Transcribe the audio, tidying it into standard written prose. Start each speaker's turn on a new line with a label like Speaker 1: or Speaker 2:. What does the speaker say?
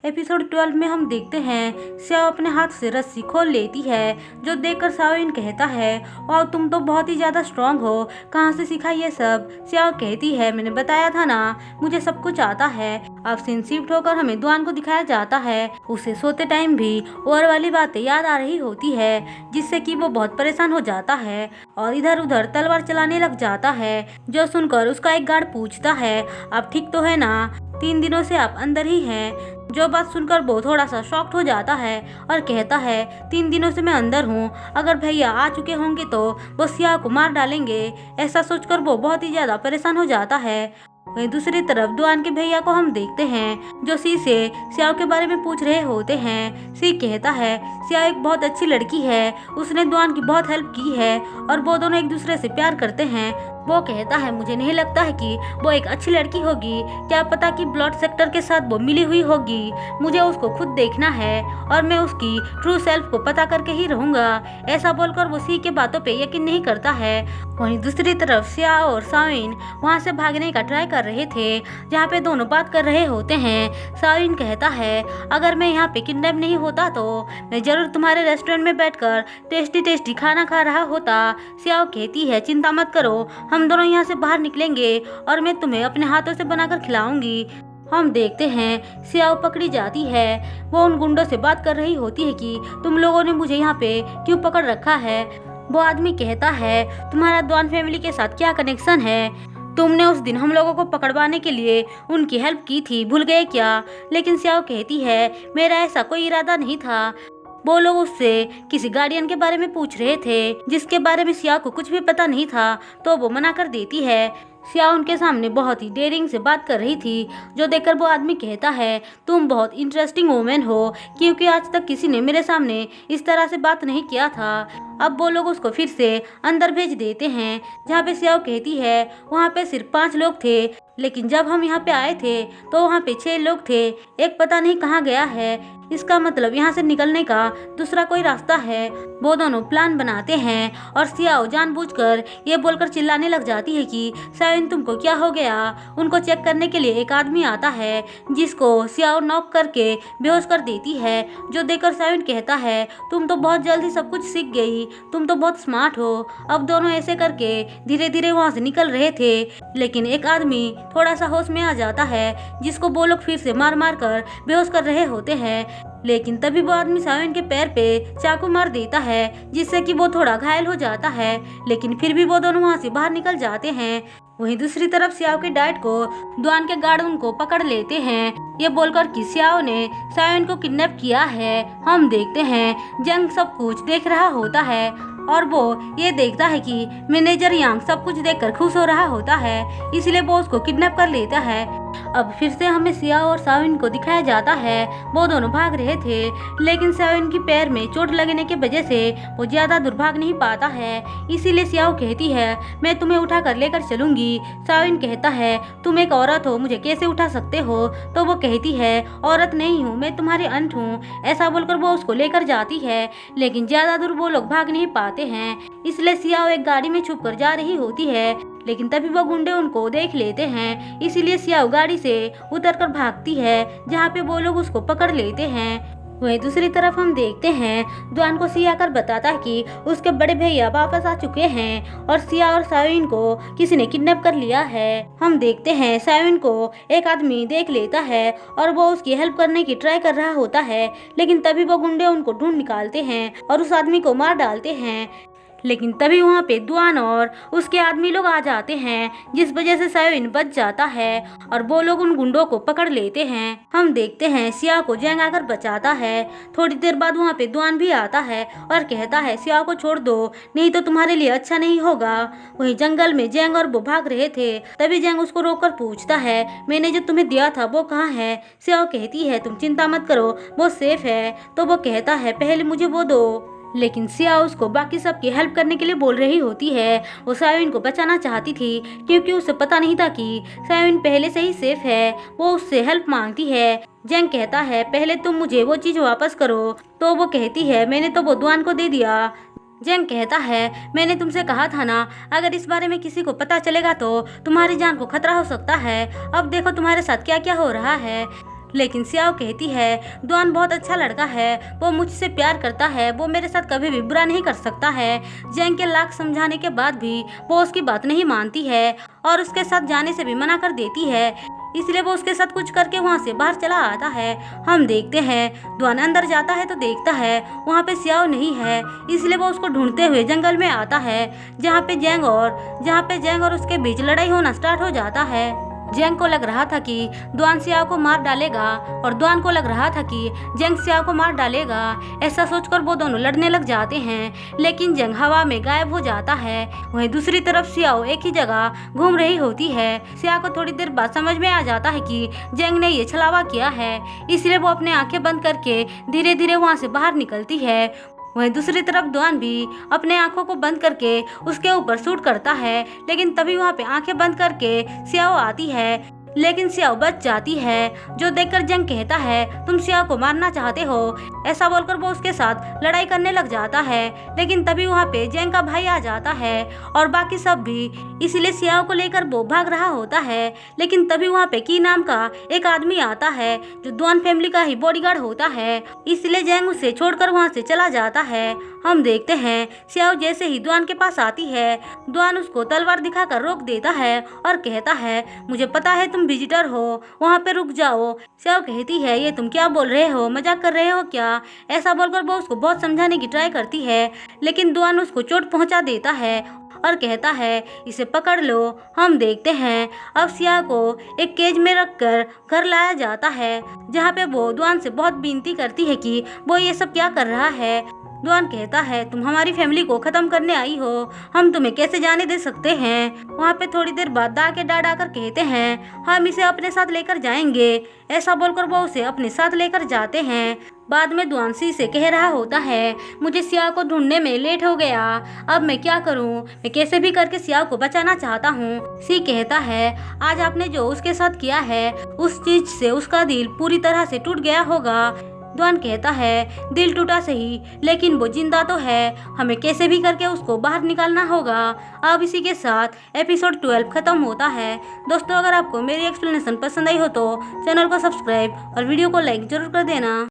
Speaker 1: Episode 12 में हम देखते हैं श्याओ अपने हाथ से रस्सी खोल लेती है, जो देखकर शाओइन कहता है, वाह तुम तो बहुत ही ज्यादा स्ट्रांग हो, कहाँ से सीखा ये सब। श्याओ कहती है, मैंने बताया था ना, मुझे सब कुछ आता है। अब सीन शिफ्ट होकर हमें दुआन को दिखाया जाता है। उसे सोते टाइम भी और वाली बातें याद आ रही होती है, जिससे कि वो बहुत परेशान हो जाता है और इधर उधर तलवार चलाने लग जाता है। जो सुनकर उसका एक गार्ड पूछता है, आप ठीक तो है ना, 3 दिनों से आप अंदर ही हैं। जो बात सुनकर वो थोड़ा सा शॉक्ड हो जाता है और कहता है, 3 दिनों से मैं अंदर हूँ, अगर भैया आ चुके होंगे तो वो सिया को मार डालेंगे। ऐसा सोचकर वो बहुत ही ज्यादा परेशान हो जाता है। वहीं दूसरी तरफ दुआन के भैया को हम देखते हैं, जो सी से सियाओ के बारे में पूछ रहे होते हैं। सी कहता है, सियाओ एक बहुत अच्छी लड़की है, उसने दुआन की बहुत हेल्प की है और वो दोनों एक दूसरे से प्यार करते हैं। वो कहता है, मुझे नहीं लगता है कि वो एक अच्छी लड़की होगी, क्या पता कि ब्लड सेक्टर के साथ वो मिली हुई होगी। मुझे उसको खुद देखना है और मैं उसकी ट्रू सेल्फ को पता करके ही रहूंगा। ऐसा बोलकर वो सी के बातों पे यकीन नहीं करता है। वहीं दूसरी तरफ सियाओ और शाओइन वहाँ से भागने का ट्राई कर रहे थे, जहाँ पे दोनों बात कर रहे होते हैं। शाओइन कहता है, अगर मैं यहाँ पे किडनैप नहीं होता तो मैं जरूर तुम्हारे रेस्टोरेंट में बैठकर टेस्टी टेस्टी खाना खा रहा होता। सियाओ कहती है, चिंता मत करो, हम दोनों यहाँ से बाहर निकलेंगे और मैं तुम्हें अपने हाथों से बनाकर खिलाऊंगी। हम देखते हैं सियाओ पकड़ी जाती है। वो उन गुंडों से बात कर रही होती है कि तुम लोगों ने मुझे यहाँ पे क्यों पकड़ रखा है। वो आदमी कहता है, तुम्हारा दुआन फैमिली के साथ क्या कनेक्शन है, तुमने उस दिन हम लोगों को पकड़वाने के लिए उनकी हेल्प की थी, भूल गए क्या। लेकिन सियाओ कहती है, मेरा ऐसा कोई इरादा नहीं था। वो लोग उससे किसी गार्डियन के बारे में पूछ रहे थे, जिसके बारे में सियाओ को कुछ भी पता नहीं था, तो वो मना कर देती है। सियाओ उनके सामने बहुत ही डेयरिंग से बात कर रही थी, जो देखकर वो आदमी कहता है, तुम बहुत इंटरेस्टिंग वुमेन हो, क्योंकि आज तक किसी ने मेरे सामने इस तरह से बात नहीं किया था। अब वो लोग उसको फिर से अंदर भेज देते हैं, जहाँ पे सियाओ कहती है, वहाँ पे सिर्फ 5 लोग थे, लेकिन जब हम यहाँ पे आए थे तो वहाँ पे 6 लोग थे, एक पता नहीं कहाँ गया है। इसका मतलब यहाँ से निकलने का दूसरा कोई रास्ता है। वो दोनों प्लान बनाते हैं और सियाओ जानबूझकर ये बोलकर चिल्लाने लग जाती है कि शाओइन तुमको क्या हो गया। उनको चेक करने के लिए एक आदमी आता है, जिसको सियाओ नॉक करके बेहोश कर देती है। जो देखकर शाओइन कहता है, तुम तो बहुत जल्दी सब कुछ सीख गई, तुम तो बहुत स्मार्ट हो। अब दोनों ऐसे करके धीरे धीरे वहाँ से निकल रहे थे, लेकिन एक आदमी थोड़ा सा होश में आ जाता है, जिसको वो लोग फिर से मार मार कर बेहोश कर रहे होते हैं। लेकिन तभी वो आदमी शाओइन के पैर पे चाकू मार देता है, जिससे कि वो थोड़ा घायल हो जाता है, लेकिन फिर भी वो दोनों वहाँ से बाहर निकल जाते हैं। वहीं दूसरी तरफ सियाओ के डाइट को दुआन के गार्ड उनको पकड़ लेते हैं, ये बोलकर कि सियाओ ने शाओइन को किडनैप किया है। हम देखते हैं जंग सब कुछ देख रहा होता है और वो ये देखता है कि मैनेजर यांग सब कुछ देखकर खुश हो रहा होता है, इसलिए वो उसको किडनैप कर लेता है। अब फिर से हमें सियाओ और शाओइन को दिखाया जाता है। वो दोनों भाग रहे थे, लेकिन शाओइन की पैर में चोट लगने की वजह से वो ज्यादा दूर भाग नहीं पाता है, इसीलिए सियाओ कहती है, मैं तुम्हें उठा कर लेकर चलूंगी। शाओइन कहता है, तुम एक औरत हो, मुझे कैसे उठा सकते हो। तो वो कहती है, औरत नहीं हूँ मैं, तुम्हारी अंट हूँ। ऐसा बोलकर वो उसको लेकर जाती है, लेकिन ज्यादा दूर वो लोग भाग नहीं पाते हैं, इसलिए सियाओ एक गाड़ी में छुप कर जा रही होती है, लेकिन तभी वो गुंडे उनको देख लेते हैं, इसीलिए सियाओ गाड़ी से उतरकर भागती है, जहाँ पे वो लोग उसको पकड़ लेते हैं। वहीं दूसरी तरफ हम देखते हैं दुआन को सिया आकर बताता है कि उसके बड़े भैया वापस आ चुके हैं और सिया और शाओइन को किसी ने किडनैप कर लिया है। हम देखते हैं शाओइन को एक आदमी देख लेता है और वो उसकी हेल्प करने की ट्राई कर रहा होता है, लेकिन तभी वो गुंडे उनको ढूंढ निकालते हैं और उस आदमी को मार डालते हैं। लेकिन तभी वहाँ पे दुआन और उसके आदमी लोग आ जाते हैं, जिस वजह से शाओइन बच जाता है और वो लोग उन गुंडों को पकड़ लेते हैं। हम देखते हैं सिया को जैंग आकर बचाता है। थोड़ी देर बाद वहाँ पे दुआन भी आता है और कहता है, सिया को छोड़ दो, नहीं तो तुम्हारे लिए अच्छा नहीं होगा। वहीं जंगल में जैंग और वो भाग रहे थे, तभी जैंग उसको रोककर पूछता है, मैंने जो तुम्हें दिया था वो कहाँ है। सिया कहती है, तुम चिंता मत करो, वो सेफ है। तो वो कहता है, पहले मुझे वो दो। लेकिन सिया उसको बाकी सबकी हेल्प करने के लिए बोल रही होती है। वो शाओइन को बचाना चाहती थी, क्योंकि उसे पता नहीं था कि शाओइन पहले से ही सेफ है। वो उससे हेल्प मांगती है। जैंग कहता है, पहले तुम मुझे वो चीज वापस करो। तो वो कहती है, मैंने तो वो दुआन को दे दिया। जैंग कहता है, मैंने तुमसे कहा था ना, अगर इस बारे में किसी को पता चलेगा तो तुम्हारी जान को खतरा हो सकता है। अब देखो तुम्हारे साथ क्या क्या हो रहा है। लेकिन सियाओ कहती है दुआन बहुत अच्छा लड़का है, वो मुझसे प्यार करता है, वो मेरे साथ कभी भी बुरा नहीं कर सकता है। जैंग के लाख समझाने के बाद भी वो उसकी बात नहीं मानती है और उसके साथ जाने से भी मना कर देती है, इसलिए वो उसके साथ कुछ करके वहाँ से बाहर चला आता है। हम देखते हैं दुआन अंदर जाता है तो देखता है वहाँ पे सियाओ नहीं है, इसलिए वो उसको ढूंढते हुए जंगल में आता है जहाँ पे जैंग और उसके बीच लड़ाई होना स्टार्ट हो जाता है। जैंग को लग रहा था कि दुआन सियाओ को मार डालेगा और दुआन को लग रहा था कि जैंग सियाओ को मार डालेगा। ऐसा सोचकर वो दोनों लड़ने लग जाते हैं, लेकिन जैंग हवा में गायब हो जाता है। वहीं दूसरी तरफ सियाओ एक ही जगह घूम रही होती है। सियाओ को थोड़ी देर बाद समझ में आ जाता है कि जैंग ने ये छलावा किया है, इसलिए वो अपने आंखें बंद करके धीरे धीरे वहाँ से बाहर निकलती है। वहीं दूसरी तरफ दुआन भी अपने आंखों को बंद करके उसके ऊपर शूट करता है, लेकिन तभी वहाँ पे आंखें बंद करके सियाओ आती है, लेकिन सियाओ बच जाती है। जो देखकर जंग कहता है तुम सियाओ को मारना चाहते हो, ऐसा बोलकर वो उसके साथ लड़ाई करने लग जाता है, लेकिन तभी वहाँ पे जंग का भाई आ जाता है और बाकी सब भी, इसलिए सियाओ को लेकर वो भाग रहा होता है। लेकिन तभी वहाँ पे की नाम का एक आदमी आता है जो दुआन फैमिली का ही बॉडीगार्ड होता है, इसलिए जंग उसे छोड़कर वहाँ से चला जाता है। हम देखते हैं सियाओ जैसे ही दुआन के पास आती है, दुआन उसको तलवार दिखाकर रोक देता है और कहता है मुझे पता है तुम विजिटर हो, वहाँ पे रुक जाओ। सियाओ कहती है ये तुम क्या बोल रहे हो, मजाक कर रहे हो क्या? ऐसा बोलकर वो उसको बहुत समझाने की ट्राई करती है, लेकिन दुआन उसको चोट पहुँचा देता है और कहता है इसे पकड़ लो। हम देखते हैं अब सियाओ को एक केज में रखकर घर लाया जाता है, जहाँ पे वो दुआन से बहुत विनती करती है कि वो ये सब क्या कर रहा है। दुआन कहता है तुम हमारी फैमिली को खत्म करने आई हो, हम तुम्हें कैसे जाने दे सकते हैं। वहाँ पे थोड़ी देर बाद दा के डा कर कहते हैं हम इसे अपने साथ लेकर जाएंगे। ऐसा बोलकर वो उसे अपने साथ लेकर जाते हैं। बाद में दुआन सी से कह रहा होता है मुझे सियाओ को ढूंढने में लेट हो गया, अब मैं क्या करूं, मैं कैसे भी करके सियाओ को बचाना चाहता हूं। सी कहता है आज आपने जो उसके साथ किया है उस चीज से उसका दिल पूरी तरह से टूट गया होगा। दुआन कहता है दिल टूटा सही, लेकिन वो जिंदा तो है, हमें कैसे भी करके उसको बाहर निकालना होगा। अब इसी के साथ एपिसोड 12 खत्म होता है। दोस्तों अगर आपको मेरी एक्सप्लेनेशन पसंद आई हो तो चैनल को सब्सक्राइब और वीडियो को लाइक जरूर कर देना।